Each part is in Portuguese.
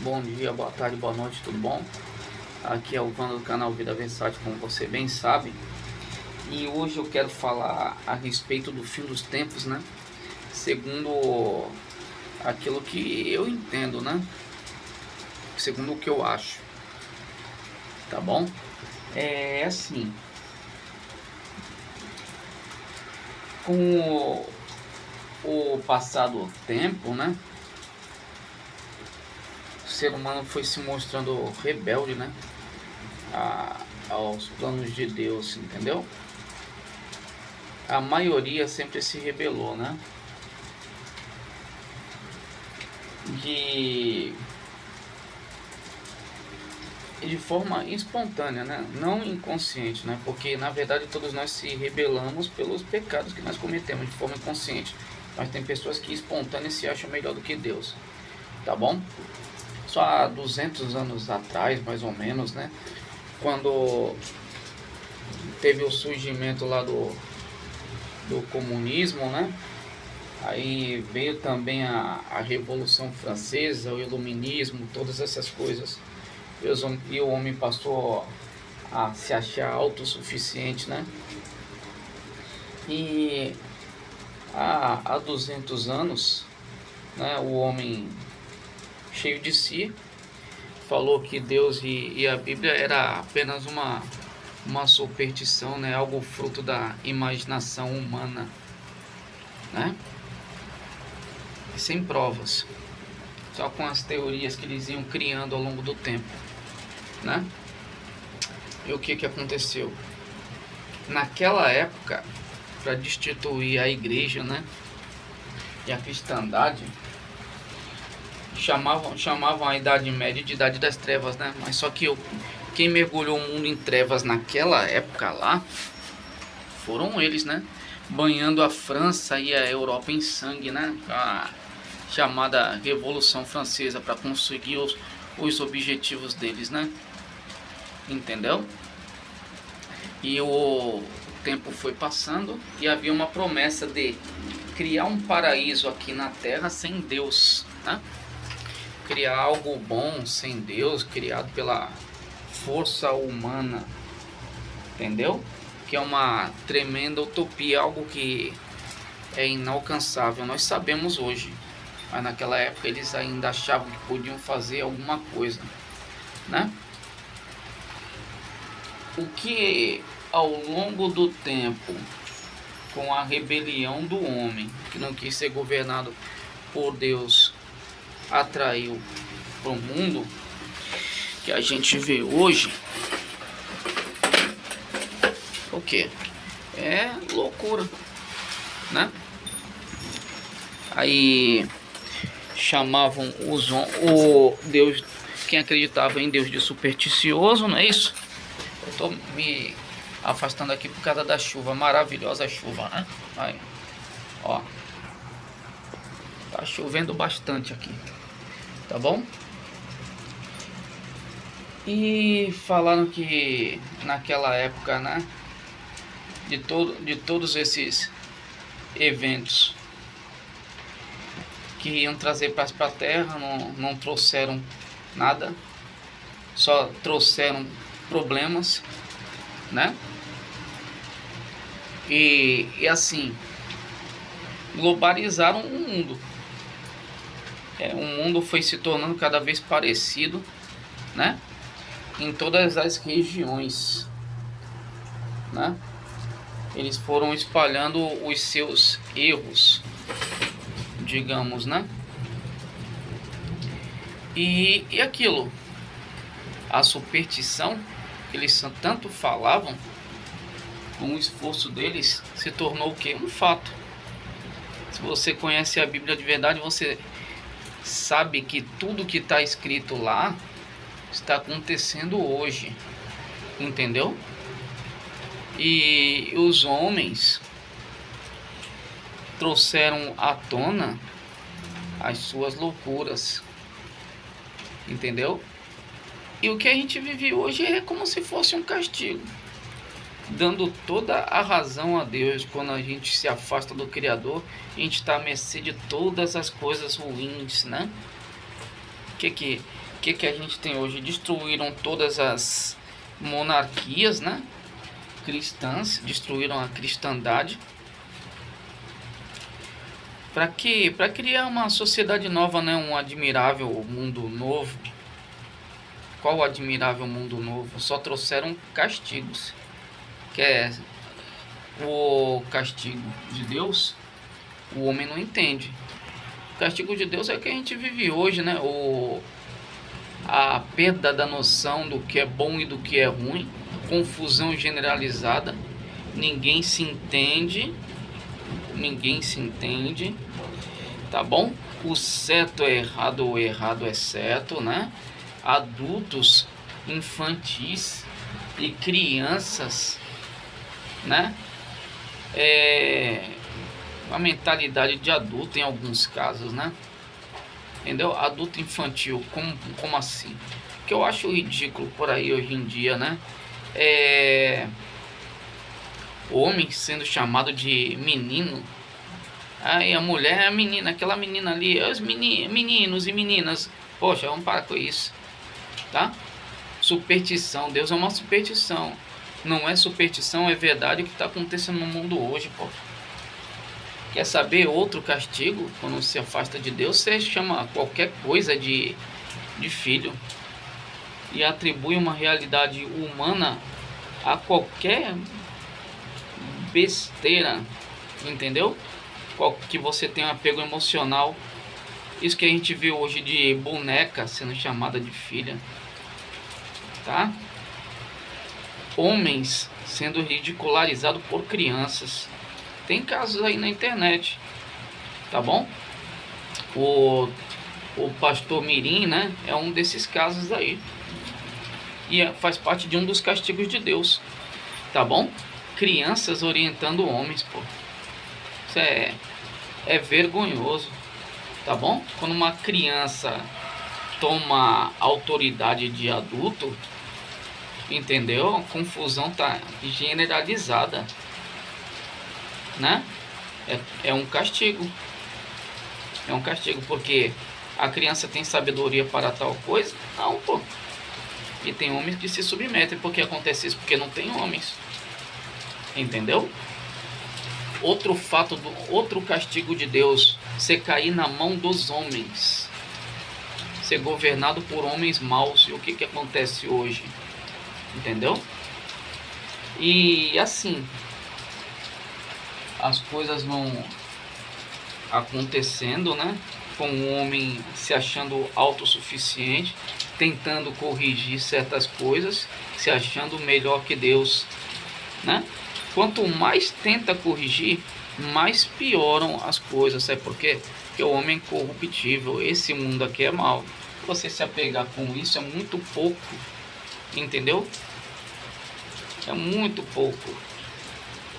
Bom dia, boa tarde, boa noite, tudo bom? Aqui é o Vando do canal Vida Versátil, como você bem sabe. E hoje eu quero falar a respeito do fim dos tempos, né? Segundo aquilo que eu entendo, né? Segundo o que eu acho, tá bom? É assim, com o passar do tempo, né? O ser humano foi se mostrando rebelde, né? Aos planos de Deus, entendeu? A maioria sempre se rebelou, né? De forma espontânea, né? Não inconsciente, né? Porque na verdade todos nós se rebelamos pelos pecados que nós cometemos de forma inconsciente. Mas tem pessoas que espontâneas se acham melhor do que Deus, tá bom? Só há 200 anos atrás, mais ou menos, né? Quando teve o surgimento lá do comunismo, né? Aí veio também a Revolução Francesa, o Iluminismo, todas essas coisas. E o homem passou a se achar autossuficiente, né? E há 200 anos, né, o homem cheio de si falou que Deus e a Bíblia era apenas uma superstição, né? Algo fruto da imaginação humana, né? Sem provas, só com as teorias que eles iam criando ao longo do tempo, né? E o que aconteceu? Naquela época, para destituir a igreja, né, e a cristandade, chamavam a Idade Média de Idade das Trevas, né? Mas só que quem mergulhou o mundo em trevas naquela época lá foram eles, né? Banhando a França e a Europa em sangue, né? A chamada Revolução Francesa, para conseguir os objetivos deles, né? Entendeu? E o tempo foi passando e havia uma promessa de criar um paraíso aqui na Terra sem Deus, né? Criar algo bom sem Deus, criado pela força humana, entendeu? Que é uma tremenda utopia, algo que é inalcançável. Nós sabemos hoje, mas naquela época eles ainda achavam que podiam fazer alguma coisa, né? O que ao longo do tempo, com a rebelião do homem, que não quis ser governado por Deus, atraiu para o mundo que a gente vê hoje, o que? É loucura, né? Aí chamavam o Deus, quem acreditava em Deus, de supersticioso, não é isso? Eu tô me afastando aqui por causa da chuva, maravilhosa chuva, né? Aí, ó, tá chovendo bastante aqui, tá bom? E falaram que naquela época, né, de todos esses eventos que iam trazer paz para a Terra, não trouxeram nada, só trouxeram problemas, né? E assim, globalizaram o mundo. O mundo foi se tornando cada vez parecido, né? Em todas as regiões, né? Eles foram espalhando os seus erros, digamos, né? E aquilo, a superstição, eles tanto falavam, com o esforço deles, se tornou o quê? Um fato. Se você conhece a Bíblia de verdade, você sabe que tudo que está escrito lá está acontecendo hoje, entendeu? E os homens trouxeram à tona as suas loucuras, entendeu? E o que a gente vive hoje é como se fosse um castigo, dando toda a razão a Deus. Quando a gente se afasta do Criador, a gente está à mercê de todas as coisas ruins, né? Que que a gente tem hoje? Destruíram todas as monarquias, né? Cristãs, destruíram a cristandade. Para quê? Para criar uma sociedade nova, né? Um admirável mundo novo. Qual admirável mundo novo? Só trouxeram castigos. Que é o castigo de Deus, o homem não entende. O castigo de Deus é o que a gente vive hoje, né? A perda da noção do que é bom e do que é ruim, confusão generalizada, ninguém se entende, tá bom? O certo é errado, o errado é certo, né? Adultos, infantis e crianças, né? Uma mentalidade de adulto em alguns casos, né? Entendeu? Adulto infantil, como assim? O que eu acho ridículo por aí hoje em dia, né? Homem sendo chamado de menino. Aí a mulher é a menina, aquela menina ali, os meninos e meninas. Poxa, vamos parar com isso, tá? Superstição, Deus é uma superstição. Não é superstição, é verdade o que está acontecendo no mundo hoje, pô. Quer saber outro castigo? Quando se afasta de Deus, você chama qualquer coisa de filho e atribui uma realidade humana a qualquer besteira, entendeu? Que você tem um apego emocional. Isso que a gente vê hoje de boneca sendo chamada de filha, tá? Homens sendo ridicularizados por crianças. Tem casos aí na internet, tá bom? O pastor Mirim, né, é um desses casos aí. E faz parte de um dos castigos de Deus, tá bom? Crianças orientando homens, pô. Isso é vergonhoso, tá bom? Quando uma criança toma autoridade de adulto, entendeu? A confusão tá generalizada, né? É um castigo. É um castigo porque a criança tem sabedoria para tal coisa? Não, pô. E tem homens que se submetem porque acontece isso, porque não tem homens. Entendeu? Outro castigo de Deus, você cair na mão dos homens, ser governado por homens maus. E o que acontece hoje? Entendeu? E assim, as coisas vão acontecendo, né? Com o homem se achando autossuficiente, tentando corrigir certas coisas, se achando melhor que Deus, né? Quanto mais tenta corrigir, mais pioram as coisas. Sabe por quê? Porque o homem é corruptível. Esse mundo aqui é mau. Você se apegar com isso é muito pouco, entendeu? É muito pouco,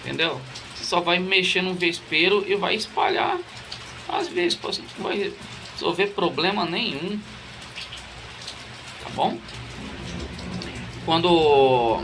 entendeu? Você só vai mexer no vespeiro e vai espalhar. Às vezes você não vai resolver problema nenhum, tá bom? Quando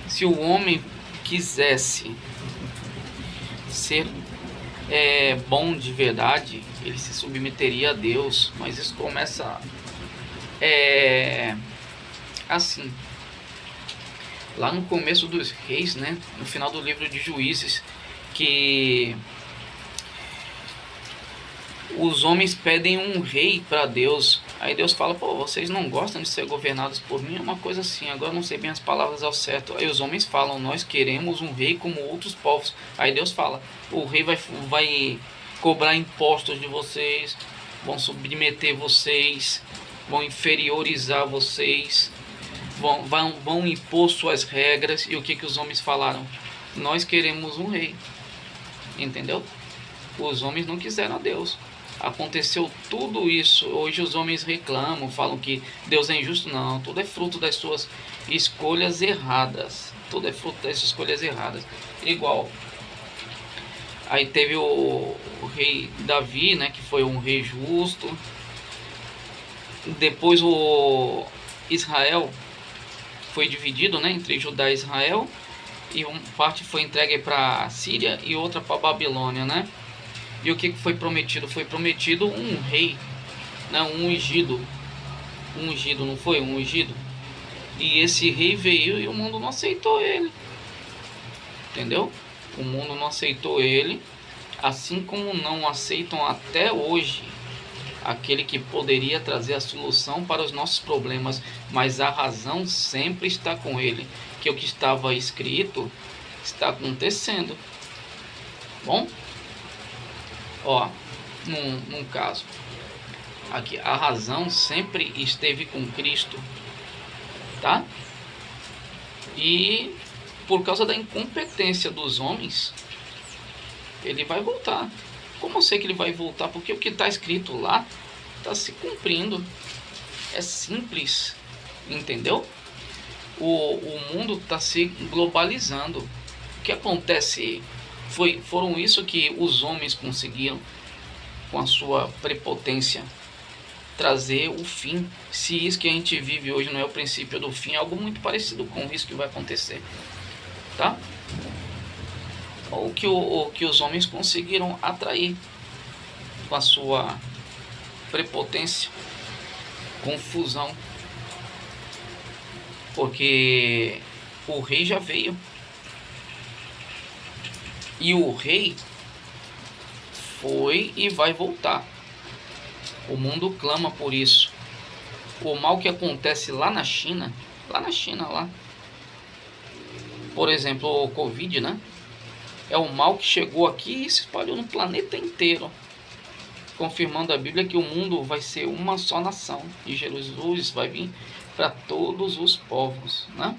se o homem quisesse ser bom de verdade, ele se submeteria a Deus, mas isso começa assim, lá no começo dos reis, né, no final do livro de Juízes, que os homens pedem um rei para Deus. Aí Deus fala, pô, vocês não gostam de ser governados por mim? É uma coisa assim, agora não sei bem as palavras ao certo. Aí os homens falam, nós queremos um rei como outros povos. Aí Deus fala, o rei vai cobrar impostos de vocês, vão submeter vocês, vão inferiorizar vocês, vão impor suas regras. E o que os homens falaram? Nós queremos um rei, entendeu? Os homens não quiseram a Deus. Aconteceu tudo isso. Hoje os homens reclamam, falam que Deus é injusto. Não, tudo é fruto das suas escolhas erradas. Tudo é fruto das escolhas erradas. Igual, aí teve o rei Davi, né, que foi um rei justo. Depois o Israel foi dividido, né, entre Judá e Israel. E uma parte foi entregue para a Síria e outra para a Babilônia, né? E o que foi prometido? Foi prometido um rei, Não, um ungido, não foi um ungido? E esse rei veio e o mundo não aceitou ele, entendeu? O mundo não aceitou ele, assim como não aceitam até hoje aquele que poderia trazer a solução para os nossos problemas, mas a razão sempre está com ele, que o que estava escrito está acontecendo. Bom, ó, num caso aqui, a razão sempre esteve com Cristo, tá? E por causa da incompetência dos homens, ele vai voltar. Como eu sei que ele vai voltar? Porque o que está escrito lá está se cumprindo. É simples, entendeu? O mundo está se globalizando. O que acontece foram isso que os homens conseguiram, com a sua prepotência, trazer o fim. Se isso que a gente vive hoje não é o princípio do fim, é algo muito parecido com isso que vai acontecer, tá? O que os homens conseguiram atrair com a sua prepotência, confusão, porque o rei já veio e o rei foi e vai voltar. O mundo clama por isso. O mal que acontece lá na China, lá, por exemplo, o Covid, né? É um mal que chegou aqui e se espalhou no planeta inteiro, confirmando a Bíblia que o mundo vai ser uma só nação e Jesus vai vir para todos os povos, né?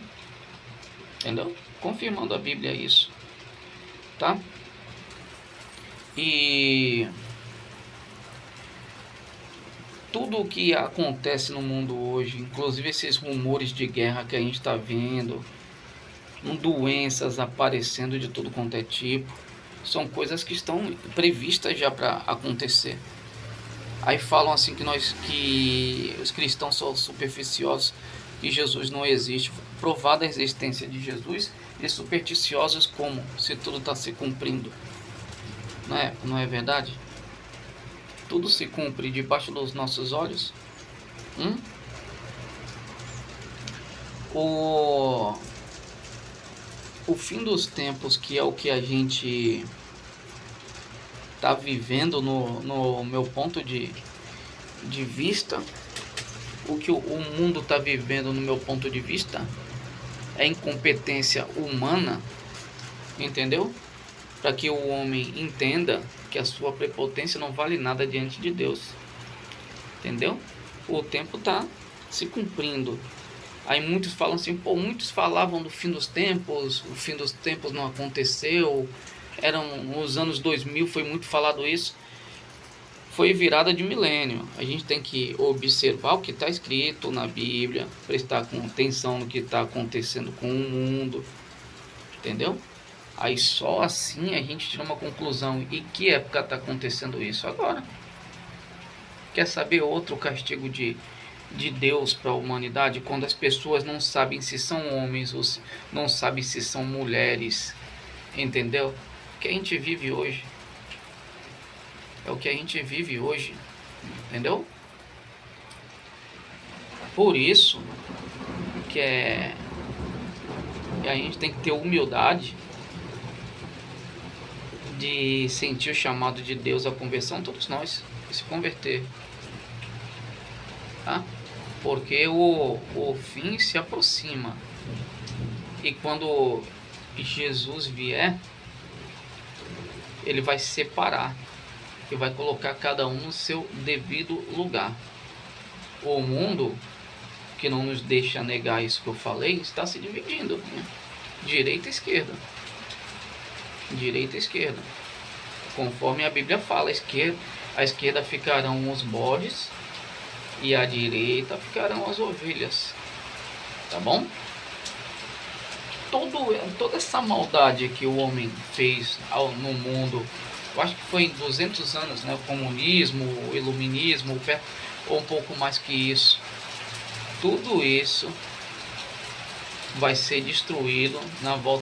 Entendeu? Confirmando a Bíblia isso, tá? E tudo o que acontece no mundo hoje, inclusive esses rumores de guerra que a gente está vendo, doenças aparecendo de tudo quanto é tipo, são coisas que estão previstas já para acontecer. Aí falam assim que os cristãos são superficiosos, que Jesus não existe. Provada a existência de Jesus, e supersticiosos como? Se tudo está se cumprindo. Não é verdade? Tudo se cumpre debaixo dos nossos olhos. O fim dos tempos, que é o que a gente está vivendo no meu ponto de vista, o que o mundo está vivendo no meu ponto de vista é incompetência humana, entendeu? Para que o homem entenda que a sua prepotência não vale nada diante de Deus, entendeu? O tempo está se cumprindo. Aí muitos falam assim, muitos falavam do fim dos tempos, o fim dos tempos não aconteceu, eram os anos 2000, foi muito falado isso, foi virada de milênio. A gente tem que observar o que está escrito na Bíblia, prestar atenção no que está acontecendo com o mundo, entendeu? Aí só assim a gente tira uma conclusão. E que época está acontecendo isso? Agora. Quer saber outro castigo de Deus para a humanidade? Quando as pessoas não sabem se são homens ou não sabem se são mulheres, entendeu? O que a gente vive hoje é o que a gente vive hoje, entendeu? Por isso que a gente tem que ter humildade de sentir o chamado de Deus à conversão, todos nós, e se converter, tá? Porque o fim se aproxima, e quando Jesus vier, ele vai separar e vai colocar cada um no seu devido lugar. O mundo, que não nos deixa negar isso que eu falei, está se dividindo, né? Direita e esquerda. Direita e esquerda. Conforme a Bíblia fala, a esquerda ficarão os bodes e a direita ficarão as ovelhas. Tá bom? Toda essa maldade que o homem fez no mundo, eu acho que foi em 200 anos, né? O comunismo, o iluminismo, ou um pouco mais que isso. Tudo isso vai ser destruído na volta